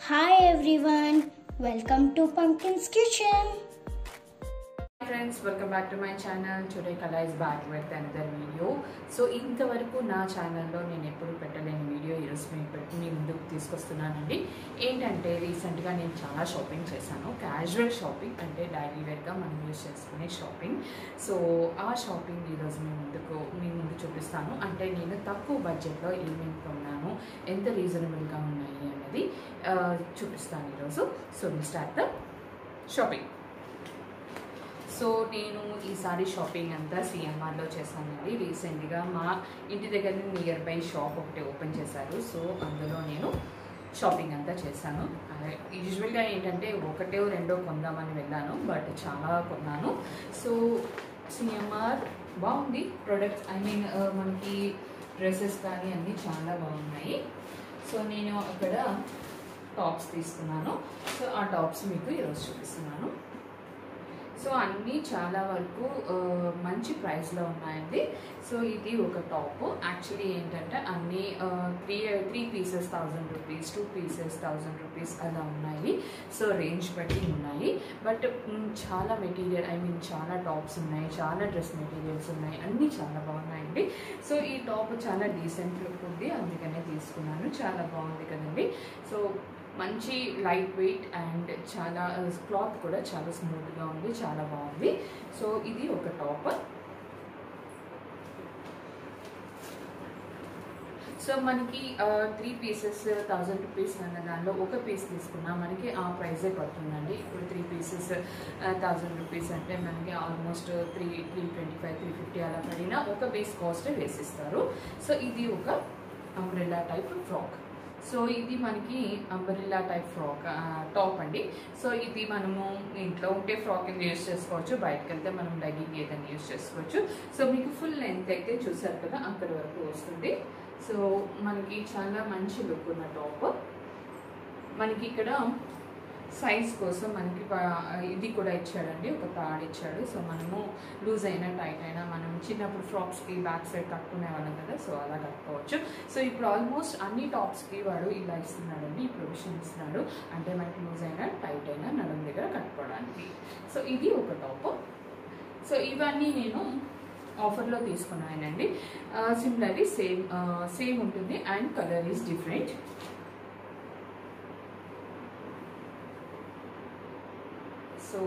Hi everyone, welcome to Pumpkin's Kitchen. Hi friends, welcome back to my channel. Today Kala is back with another video. So ఇంతవరకు నా ఛానల్లో నేను ఎప్పుడు పెట్టలేని video ఈరోజు మీ ముందుకు తీసుకొస్తున్నానండి. ఏంటంటే రీసెంట్గా నేను చాలా షాపింగ్ చేశాను. క్యాజువల్ షాపింగ్ అంటే డైలీ వేర్గా మనం యూజ్ చేసుకునే షాపింగ్. సో ఆ షాపింగ్ ఈరోజు మీ ముందు చూపిస్తాను. అంటే నేను తక్కువ బడ్జెట్లో ఏమేమి కొన్నాను, ఎంత రీజనబుల్గా ఉన్నాయి అన్నది చూపిస్తాను ఈరోజు. So will start the shopping. So నేను ఈసారి షాపింగ్ అంతా సిఎంఆర్లో చేశానండి. రీసెంట్గా మా ఇంటి దగ్గర నియర్ బై షాప్ ఒకటి ఓపెన్ చేశారు. సో అందులో నేను షాపింగ్ అంతా చేశాను. యూజువల్గా ఏంటంటే ఒకటో రెండో కొందామని వెళ్ళాను, బట్ చాలా కొన్నాను. సో సిఎంఆర్ బాగుంది ప్రొడక్ట్స్, మనకి డ్రెస్సెస్ కానీ అన్నీ చాలా బాగున్నాయి. సో నేను అక్కడ టాప్స్ తీసుకున్నాను. సో ఆ టాప్స్ మీకు ఈరోజు చూపిస్తున్నాను. సో అన్నీ చాలా వరకు మంచి ప్రైస్లో ఉన్నాయండి. సో ఇది ఒక టాప్. యాక్చువల్లీ ఏంటంటే అన్నీ three pieces 1000 rupees, 2 pieces 1000 rupees అలా ఉన్నాయి. సో రేంజ్ బట్టి ఉన్నాయి. బట్ చాలా మెటీరియల్ చాలా టాప్స్ ఉన్నాయి, చాలా డ్రెస్ మెటీరియల్స్ ఉన్నాయి, అన్నీ చాలా బాగున్నాయండి. సో ఈ టాప్ చాలా డీసెంట్ లుక్ ఉంది, అందుకనే తీసుకున్నాను. చాలా బాగుంది కదండి. సో మంచి లైట్ వెయిట్ అండ్ చాలా క్లాత్ కూడా చాలా స్మూత్గా ఉంది, చాలా బాగుంది. సో ఇది ఒక టాప్. సో మనకి 3 పీసెస్ 1000 రూపీస్ అన్న దానిలో ఒక పీస్ తీసుకున్నా మనకి ఆ ప్రైజే పడుతుందండి. ఇప్పుడు 3 పీసెస్ 1000 రూపీస్ అంటే మనకి ఆల్మోస్ట్ 325, 350 అలా పడినా ఒక పీస్ కాస్ట్ వేసిస్తారు. సో ఇది ఒక అంబ్రెల్లా టైప్ ఫ్రాక్. సో ఇది మనకి అంబ్రెల్లా టైప్ ఫ్రాక్ టాప్ అండి. సో ఇది మనము ఇంట్లో ఉంటే ఫ్రాక్ యూజ్ చేసుకోవచ్చు, బయటకు వెళ్తే మనం లెగ్గింగ్ ఏదైనా యూజ్ చేసుకోవచ్చు. సో మీకు ఫుల్ లెంత్ అయితే చూసారు కదా, అక్కడి వరకు వస్తుంది. సో మనకి చాలా మంచి లుక్ ఉన్న టాప్. మనకి ఇక్కడ సైజ్ కోసం మనకి ఇది కూడా ఇచ్చాడండి, ఒక తాడు ఇచ్చాడు. సో మనము లూజ్ అయినా టైట్ అయినా మనం చిన్నప్పుడు ఫ్రాక్స్కి బ్యాక్ సైడ్ కట్టుకునే వాళ్ళం కదా, సో అలా కట్టుకోవచ్చు. సో ఇప్పుడు ఆల్మోస్ట్ అన్ని టాప్స్కి వాడు ఇలా ఇస్తున్నాడండి, ఈ ప్రొవిజన్ ఇస్తున్నాడు. అంటే మనకి లూజ్ అయినా టైట్ అయినా నడుము దగ్గర కట్టుకోవడానికి. సో ఇది ఒక టాప్. సో ఇవన్నీ నేను ఆఫర్లో తీసుకున్నానండి. సిమిలర్లీ సేమ్ ఉంటుంది and colour is different. So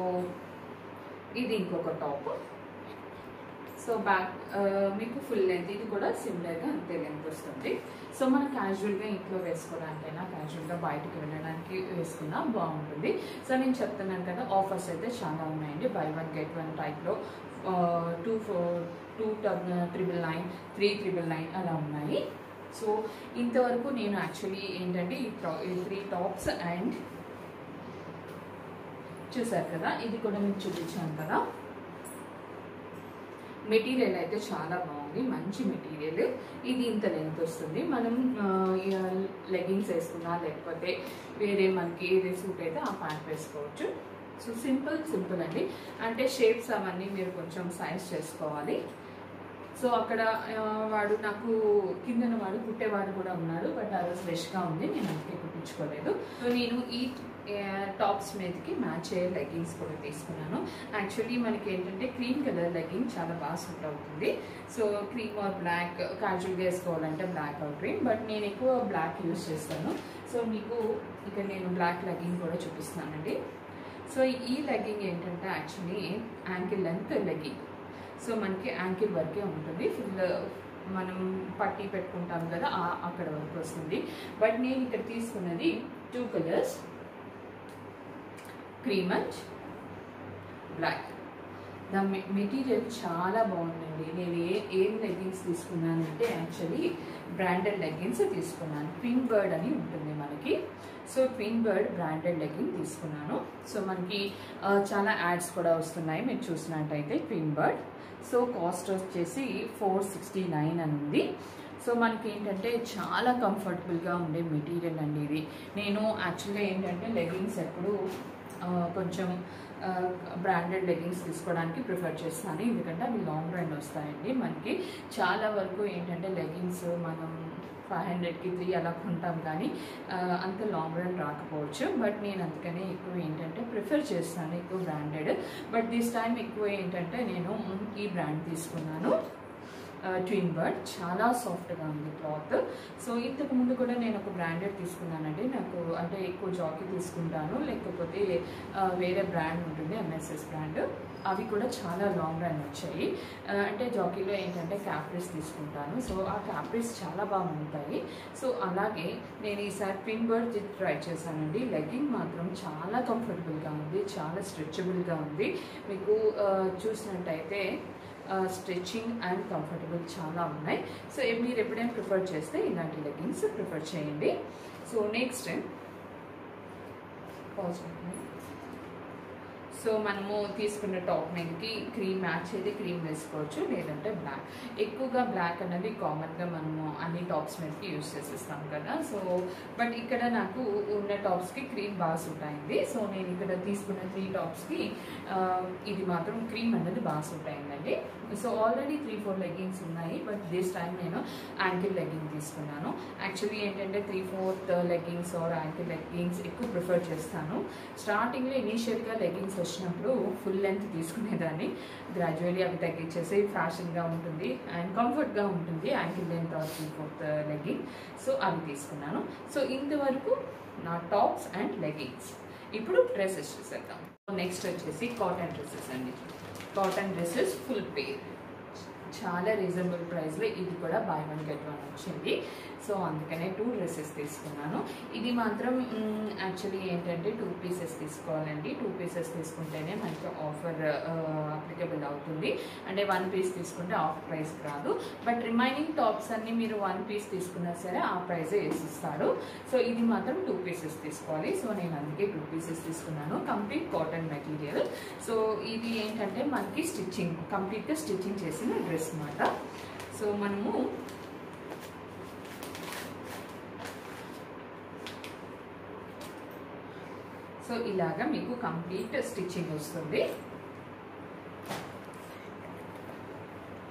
ఇది ఇంకొక టాప్. సో బ్యాక్ మీకు ఫుల్ లెంత్, ఇది కూడా సిమిలర్గా అంతే లెంత్ వస్తుంది. సో మనం క్యాజువల్గా ఇంట్లో వేసుకోవడానికైనా క్యాజువల్గా బయటకు వెళ్ళడానికి వేసుకున్నా బాగుంటుంది. సో నేను చెప్తున్నాను కదా, ఆఫర్స్ అయితే చాలా ఉన్నాయండి. బై 1 get 1 టైప్లో 2,999, 3,999 అలా ఉన్నాయి. సో ఇంతవరకు నేను యాక్చువల్లీ ఏంటంటే ఈ 3 టాప్స్ అండ్ చూసారు కదా, ఇది కూడా మీకు చూపించాను కదా. మెటీరియల్ అయితే చాలా బాగుంది, మంచి మెటీరియల్. ఇది ఇంత లెంత్ వస్తుంది. మనం లెగ్గింగ్స్ వేసుకున్నా లేకపోతే వేరే మనకి ఏది సూట్ అయితే ఆ ప్యాంట్ వేసుకోవచ్చు. సో సింపుల్ అండి. అంటే షేప్స్ అవన్నీ మీరు కొంచెం సైజ్ చేసుకోవాలి. సో అక్కడ వాడు నాకు కిందన వాడు కుట్టేవాడు కూడా ఉన్నాడు, బట్ ఆ రోజు ఫ్రెష్గా ఉంది, నేను అందుకే కుట్టించుకోలేదు. సో నేను ఈ టాప్స్ మీదకి మ్యాచ్ అయ్యే లెగ్గింగ్స్ కూడా తీసుకున్నాను. యాక్చువల్లీ మనకి ఏంటంటే క్రీమ్ కలర్ లెగ్గింగ్ చాలా బాగా సూట్ అవుతుంది. సో క్రీమ్ ఆర్ బ్లాక్ క్యాజువల్గా వేసుకోవాలంటే బ్లాక్ ఆర్ క్రీమ్, బట్ నేను ఎక్కువ బ్లాక్ యూజ్ చేస్తాను. సో మీకు ఇక్కడ నేను బ్లాక్ లెగ్గింగ్ కూడా చూపిస్తున్నానండి. సో ఈ లెగ్గింగ్ ఏంటంటే actually ankle length legging. So మనకి యాంకిల్ వరకే ఉంటుంది, ఫుల్ మనం పట్టీ పెట్టుకుంటాం కదా అక్కడ వరకు వస్తుంది. బట్ నేను ఇక్కడ తీసుకున్నది 2 colours, cream and black. The material చాలా బాగుందండి. నేను ఏం లెగ్గింగ్స్ తీసుకున్నానంటే యాక్చువల్లీ బ్రాండెడ్ లెగ్గింగ్స్ తీసుకున్నాను. ట్విన్ బర్డ్ అని ఉంటుంది మనకి. So Twin Bird branded legging తీసుకున్నాను. సో మనకి చాలా యాడ్స్ కూడా వస్తున్నాయి మీరు చూసినట్టయితే ట్విన్ బర్డ్. సో కాస్ట్ వచ్చేసి 469 అని ఉంది. సో మనకి ఏంటంటే చాలా కంఫర్టబుల్గా ఉండే మెటీరియల్ అండి ఇది. నేను యాక్చువల్గా ఏంటంటే లెగ్గింగ్స్ ఎప్పుడు కొంచెం బ్రాండెడ్ లెగ్గింగ్స్ తీసుకోవడానికి ప్రిఫర్ చేస్తాను, ఎందుకంటే అవి లాంగ్ రన్ వస్తాయండి. మనకి చాలా వరకు ఏంటంటే లెగ్గింగ్స్ మనం 500కి 3 అలా కొంటాం, కానీ అంత లాంగ్ రన్ రాకపోవచ్చు. బట్ నేను అందుకనే ఎక్కువ ఏంటంటే ప్రిఫర్ చేస్తాను ఎక్కువ బ్రాండెడ్. బట్ దిస్ టైం ఎక్కువ ఏంటంటే నేను ఈ బ్రాండ్ తీసుకున్నాను, ట్విన్ బర్డ్. చాలా సాఫ్ట్గా ఉంది క్లాత్. సో ఇంతకు ముందు కూడా నేను ఒక బ్రాండెడ్ తీసుకున్నానండి. నాకు అంటే ఎక్కువ జాకీ తీసుకుంటాను, లేకపోతే వేరే బ్రాండ్ ఉంటుంది ఎంఎస్ఎస్ బ్రాండ్, అవి కూడా చాలా లాంగ్ రన్ వచ్చాయి. అంటే జాకీలో ఏంటంటే క్యాప్రీస్ తీసుకుంటాను. సో ఆ క్యాప్రీస్ చాలా బాగుంటాయి. సో అలాగే నేను ఈసారి ట్విన్ బర్డ్ ట్రై చేశానండి. లెగ్గింగ్ మాత్రం చాలా కంఫర్టబుల్గా ఉంది, చాలా స్ట్రెచబుల్గా ఉంది. మీకు చూసినట్టయితే స్ట్రెచింగ్ అండ్ కంఫర్టబుల్ చాలా ఉన్నాయి. సో మీరు ఎప్పుడైనా ప్రిఫర్ చేస్తే ఇలాంటి లెగ్గింగ్స్ ప్రిఫర్ చేయండి. సో నెక్స్ట్ సో మనము తీసుకున్న టాప్ మీదకి క్రీమ్ మ్యాచ్ అయితే క్రీమ్ వేసుకోవచ్చు, లేదంటే బ్లాక్. ఎక్కువగా బ్లాక్ అనేది కామన్గా మనము అన్ని టాప్స్ మీదకి యూజ్ చేసేస్తాం కదా. సో బట్ ఇక్కడ నాకు ఉన్న టాప్స్కి క్రీమ్ బాగా సూట్ అయింది. సో నేను ఇక్కడ తీసుకున్న 3 టాప్స్కి ఇది మాత్రం క్రీమ్ అనేది బాగా సూట్ అయిందండి. సో ఆల్రెడీ 3-4 లెగ్గింగ్స్ ఉన్నాయి, బట్ దిస్ టైం నేను యాంకిల్ లెగ్గింగ్ తీసుకున్నాను. యాక్చువల్లీ ఏంటంటే 3/4 లెగ్గింగ్స్ ఆర్ యాంకిల్ లెగ్గింగ్స్ ఎక్కువ ప్రిఫర్ చేస్తాను. స్టార్టింగ్లో ఇనీషియల్గా లెగ్గింగ్స్ వచ్చినప్పుడు ఫుల్ లెంత్ తీసుకునేదాన్ని. గ్రాడ్యువల్లీ అవి తగ్గించేసి ఫ్యాషన్గా ఉంటుంది అండ్ కంఫర్ట్గా ఉంటుంది ankle length or 3/4 legging. So అవి తీసుకున్నాను. సో ఇంతవరకు నా టాప్స్ అండ్ లెగ్గింగ్స్. ఇప్పుడు డ్రెస్సెస్ చూసేద్దాం. నెక్స్ట్ వచ్చేసి కాటన్ డ్రెస్సెస్ అండి. కాటన్ డ్రెస్సెస్ ఫుల్ పేర్, చాలా రీజనబుల్ ప్రైస్లో. ఇది కూడా బై 1 get 1 వచ్చింది. సో అందుకనే 2 డ్రెస్సెస్ తీసుకున్నాను. ఇది మాత్రం యాక్చువల్లీ ఏంటంటే 2 పీసెస్ తీసుకోవాలండి. 2 పీసెస్ తీసుకుంటేనే మనకి ఆఫర్ అప్లికబుల్ అవుతుంది. అంటే 1 పీస్ తీసుకుంటే ఆఫ్ ప్రైస్ రాదు. బట్ రిమైనింగ్ టాప్స్ అన్ని మీరు 1 పీస్ తీసుకున్నా సరే ఆ ప్రైజే వేసిస్తాడు. సో ఇది మాత్రం 2 పీసెస్ తీసుకోవాలి. సో నేను అందుకే 2 పీసెస్ తీసుకున్నాను. Complete cotton material. సో ఇది ఏంటంటే మనకి స్టిచ్చింగ్, కంప్లీట్గా స్టిచ్చింగ్ చేసిన డ్రెస్ అన్నమాట. సో మనము సో ఇలాగా మీకు కంప్లీట్ స్టిచ్చింగ్ వస్తుంది.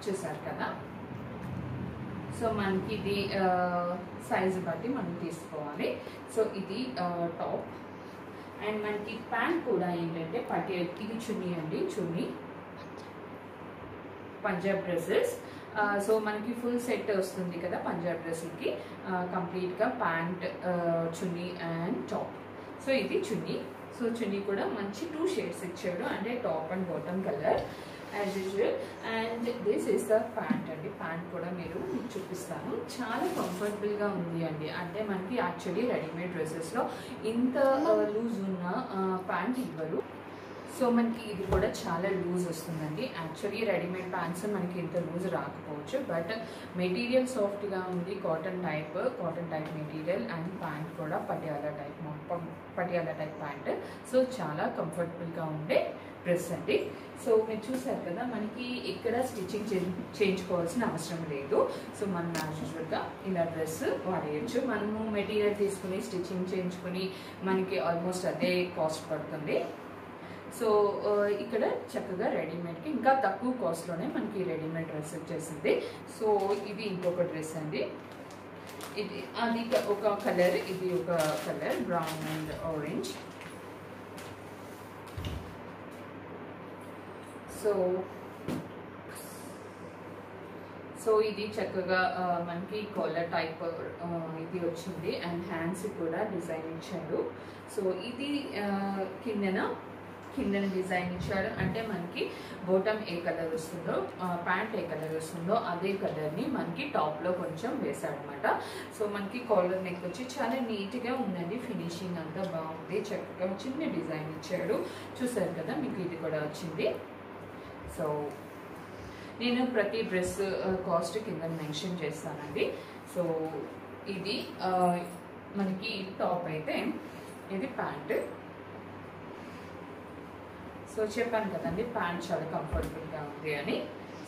చూసారు కదా. సో మనకి ఇది సైజు బట్టి మనం తీసుకోవాలి. సో ఇది టాప్ అండ్ మనకి ప్యాంట్ కూడా ఏంటంటే ఇది చున్నీ అండి. చున్నీ పంజాబ్ డ్రెస్సెస్. సో మనకి ఫుల్ సెట్ వస్తుంది కదా పంజాబ్ డ్రెస్కి. కంప్లీట్గా pant, chunni and top. So ఇది చున్నీ. సో చున్నీ కూడా మంచి 2 షేడ్స్ ఇచ్చాడు, అంటే top and bottom colour as usual. And this is the pant అండి. ప్యాంట్ కూడా మీకు చూపిస్తాను. చాలా కంఫర్టబుల్గా ఉంది అండి. అంటే మనకి యాక్చువల్లీ రెడీమేడ్ డ్రెస్సెస్లో ఇంత లూజ్ ఉన్న ప్యాంట్ ఇవ్వరు. సో మనకి ఇది కూడా చాలా లూజ్ వస్తుందండి. యాక్చువల్లీ రెడీమేడ్ ప్యాంట్స్ మనకి ఇంత లూజ్ రాకపోవచ్చు, బట్ మెటీరియల్ సాఫ్ట్గా ఉంది. Cotton type material and pant కూడా పటియాలా టైప్ ప్యాంట్. సో చాలా కంఫర్టబుల్గా ఉండే డ్రెస్ అండి. సో మీరు చూసారు కదా, మనకి ఇక్కడ స్టిచ్చింగ్ చేయించుకోవాల్సిన అవసరం లేదు. సో మనం యాక్చువల్గా ఇలా డ్రెస్ వాడేయచ్చు. మనము మెటీరియల్ తీసుకుని స్టిచ్చింగ్ చేయించుకుని మనకి ఆల్మోస్ట్ అదే కాస్ట్ పడుతుంది. సో ఇక్కడ చక్కగా రెడీమేడ్కి ఇంకా తక్కువ కాస్ట్లోనే మనకి రెడీమేడ్ డ్రెస్ వచ్చేసింది. సో ఇది ఇంకొక డ్రెస్ అండి. ఇది అది ఒక కలర్, ఇది ఒక colour brown and orange. So ఇది చక్కగా మనకి కాలర్ టైప్ ఇది వచ్చింది అండ్ హ్యాండ్స్ కూడా డిజైన్ ఇచ్చాడు. సో ఇది కిందన డిజైన్ ఇచ్చాడు. అంటే మనకి బాటమ్ ఏ కలర్ వస్తుందో, ప్యాంట్ ఏ కలర్ వస్తుందో అదే కలర్ని మనకి టాప్లో కొంచెం వేసాడనమాట. సో మనకి కాలర్ నెక్ వచ్చి చాలా నీట్గా ఉందండి. ఫినిషింగ్ అంతా బాగుంది. చక్కగా చిన్న డిజైన్ ఇచ్చాడు. చూసారు కదా, మీకు ఇది కూడా వచ్చింది. సో నేను ప్రతి డ్రెస్ కాస్ట్ కింద మెన్షన్ చేస్తానండి. సో ఇది మనకి టాప్ అయితే, ఇది ప్యాంట్. సో చెప్పాను కదండి, ప్యాంట్ చాలా కంఫర్టబుల్గా ఉంది అని.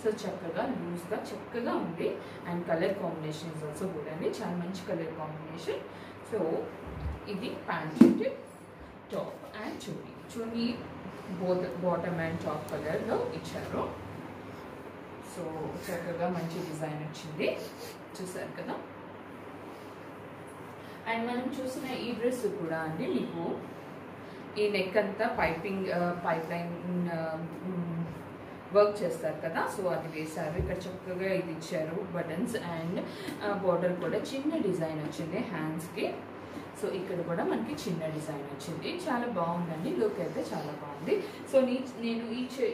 సో చక్కగా లూజ్గా చక్కగా ఉంది and colour combination is also good అండి. చాలా మంచి కలర్ కాంబినేషన్. సో ఇది pant, top and chunni both bottom and top కలర్లో ఇచ్చారు. సో చక్కగా మంచి డిజైన్ వచ్చింది. చూసారు కదా. అండ్ మనం చూసిన ఈ డ్రెస్ కూడా అండి మీకు ఈ నెక్ అంతా పైప్ లైన్ వర్క్ చేస్తారు కదా, సో అది వేశారు. ఇక్కడ చక్కగా ఇది ఇచ్చారు బటన్స్ అండ్ బోర్డర్ కూడా చిన్న డిజైన్ వచ్చింది హ్యాండ్స్కి. సో ఇక్కడ కూడా మనకి చిన్న డిజైన్ వచ్చింది. చాలా బాగుందండి, లుక్ అయితే చాలా బాగుంది. సో నేను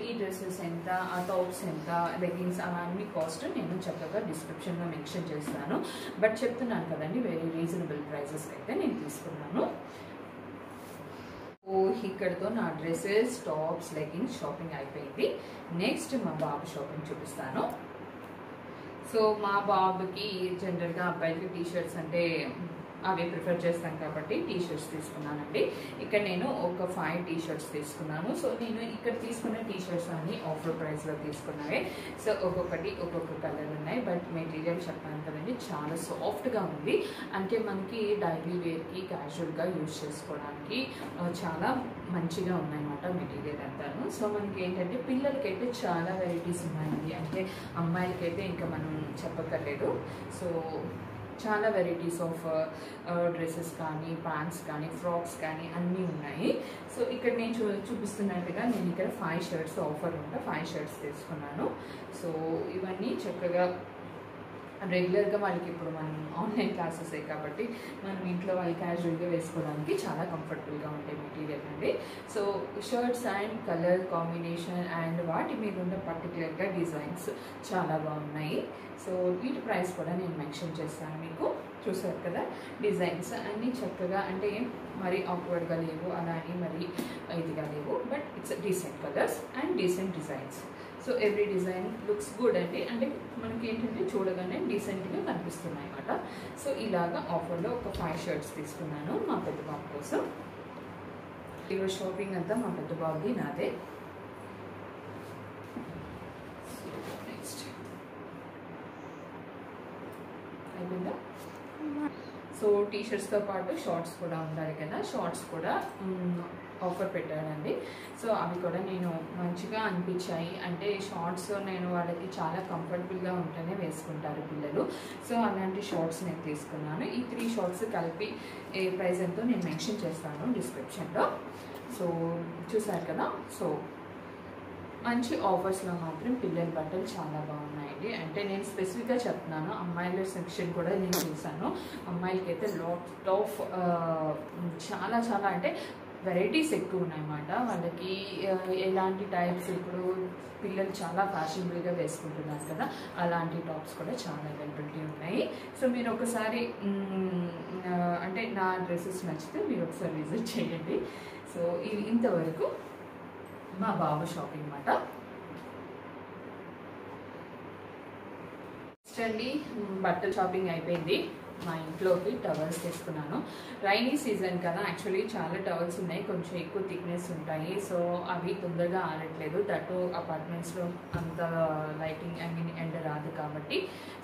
ఈ డ్రెస్సెస్ ఎంత, ఆ టాప్స్ ఎంత, లెగ్గిన్స్ అవన్నీ కాస్ట్ నేను చక్కగా డిస్క్రిప్షన్లో మెన్షన్ చేస్తాను. బట్ చెప్తున్నాను కదండి, వెరీ రీజనబుల్ ప్రైజెస్ అయితే నేను తీసుకున్నాను. ఇక్కడతో నా డ్రెస్సెస్, టాప్స్, లెగ్గిన్స్ షాపింగ్ అయిపోయింది. నెక్స్ట్ మా బాబు షాపింగ్ చూపిస్తాను. సో మా బాబుకి జనరల్గా అబ్బాయిలకి టీషర్ట్స్ అంటే అవి ప్రిఫర్ చేస్తాను కాబట్టి టీషర్ట్స్ తీసుకున్నానండి. ఇక్కడ నేను ఒక 5 టీషర్ట్స్ తీసుకున్నాను. సో నేను ఇక్కడ తీసుకున్న టీషర్ట్స్ అన్ని ఆఫర్ ప్రైస్లో తీసుకున్నాయి. సో ఒక్కొక్కటి ఒక్కొక్క కలర్ ఉన్నాయి. బట్ మెటీరియల్ చెప్పాను కదండి, చాలా సాఫ్ట్గా ఉంది. అంటే మనకి డైలీ వేర్కి క్యాజువల్గా యూజ్ చేసుకోవడానికి చాలా మంచిగా ఉన్నాయన్నమాట మెటీరియల్ అంతాను. సో మనకి ఏంటంటే పిల్లలకైతే చాలా వెరైటీస్ ఉన్నాయండి. అంటే అమ్మాయిలకైతే ఇంకా మనం చెప్పక్కర్లేదు. సో చాలా వెరైటీస్ ఆఫ్ డ్రెస్సెస్ కానీ, ప్యాంట్స్ కానీ, ఫ్రాక్స్ కానీ అన్నీ ఉన్నాయి. సో ఇక్కడ నేను చూపిస్తున్నట్టుగా నేను ఇక్కడ 5 షర్ట్స్ ఆఫర్ ఉంటే 5 షర్ట్స్ తీసుకున్నాను. సో ఇవన్నీ చక్కగా రెగ్యులర్గా వాళ్ళకి ఇప్పుడు మనం ఆన్లైన్ క్లాసెస్ కాబట్టి మనం ఇంట్లో వాళ్ళు క్యాజువల్గా వేసుకోవడానికి చాలా కంఫర్టబుల్గా ఉంటాయి మెటీరియల్ అండి. So shirts and colour combination and వాటి మీద ఉన్న పర్టికులర్గా డిజైన్స్ చాలా బాగున్నాయి. సో వీటి ప్రైస్ కూడా నేను మెన్షన్ చేస్తాను. మీకు చూసారు కదా, డిజైన్స్ అన్నీ చక్కగా, అంటే మరి ఆక్వర్డ్గా లేవు, అలా అని మరి ఇదిగా లేవు. But it's decent colours and decent designs. So every design looks good అండి. అంటే మనకి ఏంటంటే చూడగానే డీసెంట్గా కనిపిస్తున్నాయి అన్నమాట. సో ఇలాగా ఆఫర్లో ఒక 5 షర్ట్స్ తీసుకున్నాను మా పెద్ద బాబు కోసం. ఈరోజు షాపింగ్ అంతా మా పెద్ద బాబుది, నాదే. నెక్స్ట్ అయిపోయిందా? సో టీషర్ట్స్తో పాటు షార్ట్స్ కూడా ఉండాలి కదా, షార్ట్స్ కూడా ఆఫర్ పెట్టాడండి. సో అవి కూడా నేను మంచిగా అనిపించాయి. అంటే షార్ట్స్ నేను వాళ్ళకి చాలా కంఫర్టబుల్గా ఉంటేనే వేసుకుంటారు పిల్లలు. సో అలాంటి షార్ట్స్ నేను తీసుకున్నాను. ఈ 3 షార్ట్స్ కలిపి ఏ ప్రైస్ ఎంతో నేను మెన్షన్ చేస్తాను డిస్క్రిప్షన్లో. సో చూసారు కదా. సో మంచి ఆఫర్స్లో మాత్రం పిల్లల బట్టలు చాలా బాగున్నాయండి. అంటే నేను స్పెసిఫిక్గా చెప్తున్నాను, అమ్మాయిల సెక్షన్ కూడా నేను చూసాను. అమ్మాయిలకైతే లాట్ ఆఫ్ చాలా చాలా అంటే వెరైటీస్ ఎక్కువ ఉన్నాయన్నమాట. వాళ్ళకి ఎలాంటి టైప్స్, ఇప్పుడు పిల్లలు చాలా ఫ్యాషనబుల్గా వేసుకుంటున్నారు కదా, అలాంటి టాప్స్ కూడా చాలా అవైలబిలిటీ ఉన్నాయి. సో మీరు ఒకసారి అంటే నా డ్రెస్సెస్ నచ్చితే మీరు ఒకసారి విజిట్ చేయండి. సో ఇది ఇంతవరకు మా బాబు షాపింగ్ అన్నమాట. అండి బట్టల షాపింగ్ అయిపోయింది. మా ఇంట్లోకి టవల్స్ తీసుకున్నాను. రైనీ సీజన్ కదా, యాక్చువల్లీ చాలా టవల్స్ ఉన్నాయి, కొంచెం ఎక్కువ థిక్నెస్ ఉంటాయి. సో అవి తొందరగా ఆరట్లేదు. దట్టు అపార్ట్మెంట్స్లో అంత లైటింగ్ ఎండ రాదు కాబట్టి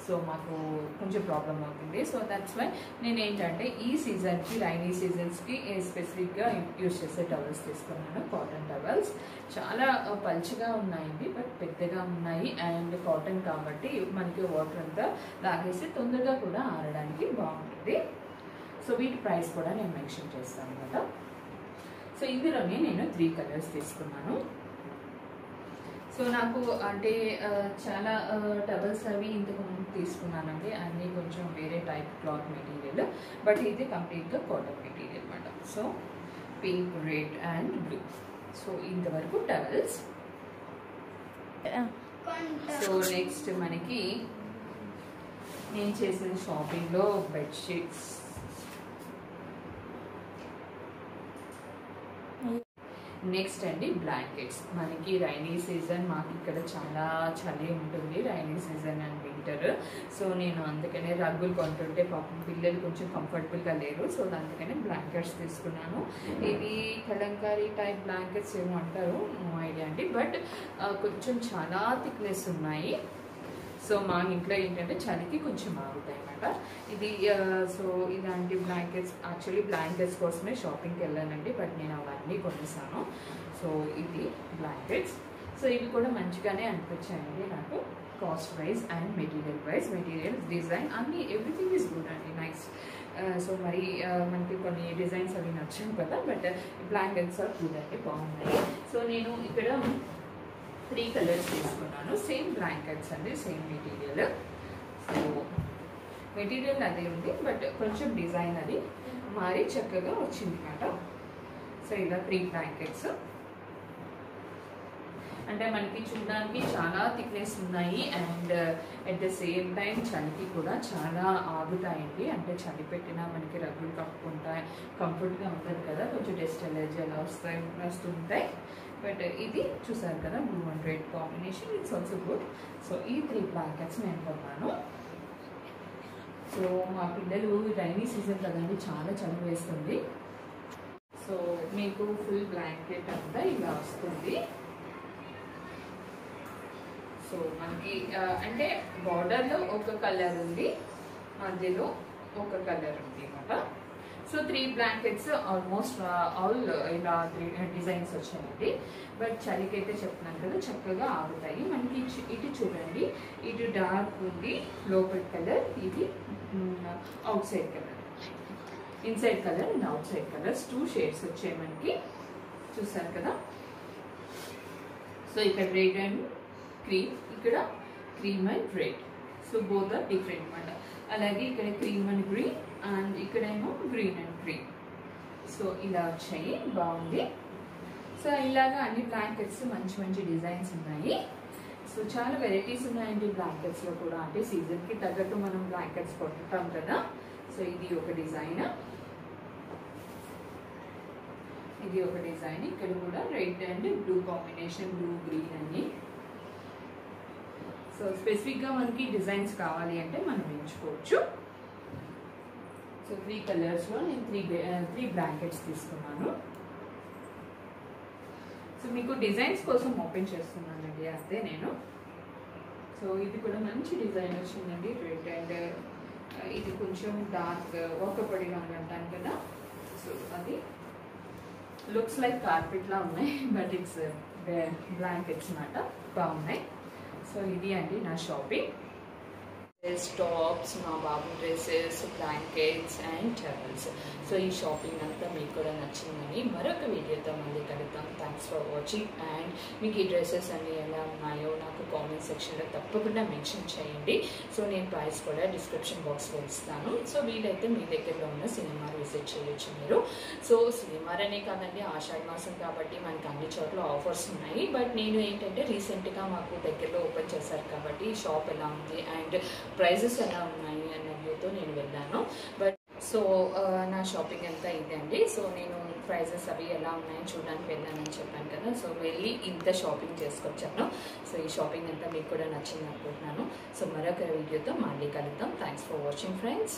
సో మాకు కొంచెం ప్రాబ్లం అవుతుంది. సో దట్స్ వై నేను ఏంటంటే ఈ సీజన్కి, రైనీ సీజన్స్కి స్పెసిఫిక్గా యూజ్ చేసే టవల్స్ తీసుకున్నాను. కాటన్ టవల్స్ చాలా పల్చగా ఉన్నాయండి, బట్ పెద్దగా ఉన్నాయి. అండ్ కాటన్ కాబట్టి మనకి వాటర్ అంతా లాగేసి తొందరగా కూడా ఆరడానికి బాగుంటుంది. సో వీటి ప్రైస్ కూడా నేను మెన్షన్ చేస్తాను అన్నమాట. సో ఇందులోనే నేను 3 కలర్స్ తీసుకున్నాను. సో నాకు అంటే చాలా టవల్స్ అవి ఇంతకు ముందు తీసుకున్నానండి, అన్నీ కొంచెం వేరే టైప్ క్లాత్ మెటీరియల్, బట్ ఇది కంప్లీట్గా కాటన్ మెటీరియల్ అన్నమాట. So pink, red and blue. So ఇంతవరకు టవల్స్. సో నెక్స్ట్ మనకి నేను చేసిన షాపింగ్లో బెడ్షీట్స్. నెక్స్ట్ అండి బ్లాంకెట్స్. మనకి రైనీ సీజన్, మాకు ఇక్కడ చాలా చలి ఉంటుంది rainy season and winter. So నేను అందుకనే రగ్గులు కొంటుంటే పాపం పిల్లలు కొంచెం కంఫర్టబుల్గా లేరు. సో అందుకనే బ్లాంకెట్స్ తీసుకున్నాను. ఇవి కలంకారీ టైప్ బ్లాంకెట్స్ ఏమో అంటారు, నో ఐడియా అండి, బట్ కొంచెం చాలా థిక్నెస్ ఉన్నాయి. సో మా ఇంట్లో ఏంటంటే చలికి కొంచెం ఆగుతాయి అన్నమాట ఇది. సో ఇలాంటి బ్లాంకెట్స్, యాక్చువల్లీ బ్లాంకెట్స్ కోసమే షాపింగ్కి వెళ్ళానండి, బట్ నేను అవన్నీ కొనేసాను. సో ఇది బ్లాంకెట్స్. సో ఇవి కూడా మంచిగానే అనిపించాయండి నాకు, cost wise and material wise. Material, design అన్నీ ఎవ్రీథింగ్ ఈజ్ గుడ్ అండి, నైస్. సో మరి మనకి కొన్ని డిజైన్స్ అవి నచ్చాయి కదా, బట్ బ్లాంకెట్స్ ఆర్ గుడ్ అంటే బాగున్నాయి. సో నేను ఇక్కడ 3 కలర్స్ తీసుకున్నాను. సేమ్ బ్లాంకెట్స్ అండి, సేమ్ మెటీరియల్. సో మెటీరియల్ అదే ఉంది, బట్ కొంచెం డిజైన్ అది మారి చక్కగా వచ్చింది అన్నమాట. సో ఇలా 3 బ్లాంకెట్స్ అంటే మనకి చూడడానికి చాలా థిక్నెస్ ఉన్నాయి and at the same time చలికి కూడా చాలా ఆగుతాయండి. అంటే చలి పెట్టినా మనకి రగ్గులు కప్పుకుంటాయి, కంఫర్ట్గా ఉంటుంది కదా, కొంచెం డస్ట్ ఎలర్జీ అలా వస్తుంటాయి. బట్ ఇది చూసారు కదా, blue and red combination, it's also good. So ఈ 3 బ్లాంకెట్స్ నేను కొన్నాను. సో మా పిల్లలు రైనీ సీజన్ కదండి, చాలా చలి వేస్తుంది. సో మీకు ఫుల్ బ్లాంకెట్ అంతా ఇలా వస్తుంది. సో మనకి అంటే బార్డర్లో ఒక కలర్ ఉంది, మధ్యలో ఒక కలర్ ఉంది అన్నమాట. సో 3 బ్లాంకెట్స్ ఆల్మోస్ట్ ఆల్ ఇలా 3 డిజైన్స్ వచ్చాయండి. బట్ చలికి అయితే చెప్తున్నాను కదా, చక్కగా ఆగుతాయి. మనకి ఇటు చూడండి, ఇటు డార్క్ ఉంది లోపల కలర్, ఇది outside colour, inside colour and outside colours 2 shades వచ్చాయి మనకి, చూసారు కదా. సో ఇక్కడ రెడ్ అండ్ క్రీమ్, ఇక్కడ cream and red. So both are different అన్నమాట. అలాగే ఇక్కడ క్రీమ్ అండ్ గ్రీన్ అండ్ ఇక్కడేమో గ్రీన్ అండ్ క్రీమ్. సో ఇలా వచ్చాయి, బాగుంది. సో ఇలాగా అన్ని బ్లాంకెట్స్ మంచి మంచి డిజైన్స్ ఉన్నాయి. సో చాలా వెరైటీస్ ఉన్నాయండి బ్లాంకెట్స్లో కూడా. అంటే సీజన్కి తగ్గట్టు మనం బ్లాంకెట్స్ కొట్టుతాం కదా. సో ఇది ఒక డిజైన్, ఇది ఒక డిజైన్. ఇక్కడ కూడా red and blue combination, blue green అన్ని. సో స్పెసిఫిక్గా మనకి డిజైన్స్ కావాలి అంటే మనం ఎంచుకోవచ్చు. సో 3 కలర్స్లో నేను 3 బ్లాంకెట్స్ తీసుకున్నాను. సో మీకు డిజైన్స్ కోసం ఓపెన్ చేస్తున్నానండి అంతే నేను. సో ఇది కూడా మంచి డిజైన్ వచ్చిందండి, రెడ్ అండ్ ఇది కొంచెం డార్క్ ఒకపడి రంగు అంటాను కదా. సో అది లుక్స్ లైక్ కార్పెట్లా ఉన్నాయి, బట్ ఇట్స్ బ్లాంకెట్స్ అన్నమాట, బాగున్నాయి. సో ఇది అండి నా షాపింగ్. టాప్స్, మా బాబు dresses, blankets and towels. So ఈ షాపింగ్ అంతా మీకు కూడా నచ్చిందని మరొక వీడియోతో మళ్ళీ కలుద్దాం. Thanks for watching. అండ్ మీకు ఈ డ్రెస్సెస్ అన్ని ఎలా ఉన్నాయో నాకు కామెంట్ సెక్షన్లో తప్పకుండా మెన్షన్ చేయండి. సో నేను ప్రైస్ కూడా డిస్క్రిప్షన్ బాక్స్లో ఇస్తాను. సో వీలైతే మీ దగ్గరలో ఉన్న సినిమా విజిట్ చేయొచ్చు మీరు. సో సినిమారనే కాదండి, ఆషాఢ మాసం కాబట్టి మనకి అన్ని చోట్ల ఆఫర్స్ ఉన్నాయి. బట్ నేను ఏంటంటే రీసెంట్గా మాకు దగ్గరలో ఓపెన్ చేశారు కాబట్టి ఈ షాప్ ఎలా ఉంది అండ్ ప్రైజెస్ ఎలా ఉన్నాయి అన్న వ్యూతో నేను వెళ్ళాను. బట్ సో నా షాపింగ్ అంతా ఇదండి. సో నేను ప్రైజెస్ అవి ఎలా ఉన్నాయని చూడడానికి వెళ్ళానని చెప్పాను కదా. సో వెళ్ళి ఇంత షాపింగ్ చేసుకొచ్చాను. సో ఈ షాపింగ్ అంతా మీకు కూడా నచ్చింది అనుకుంటున్నాను. సో మరొక వీడియోతో మళ్ళీ కలుద్దాం. Thanks for watching friends.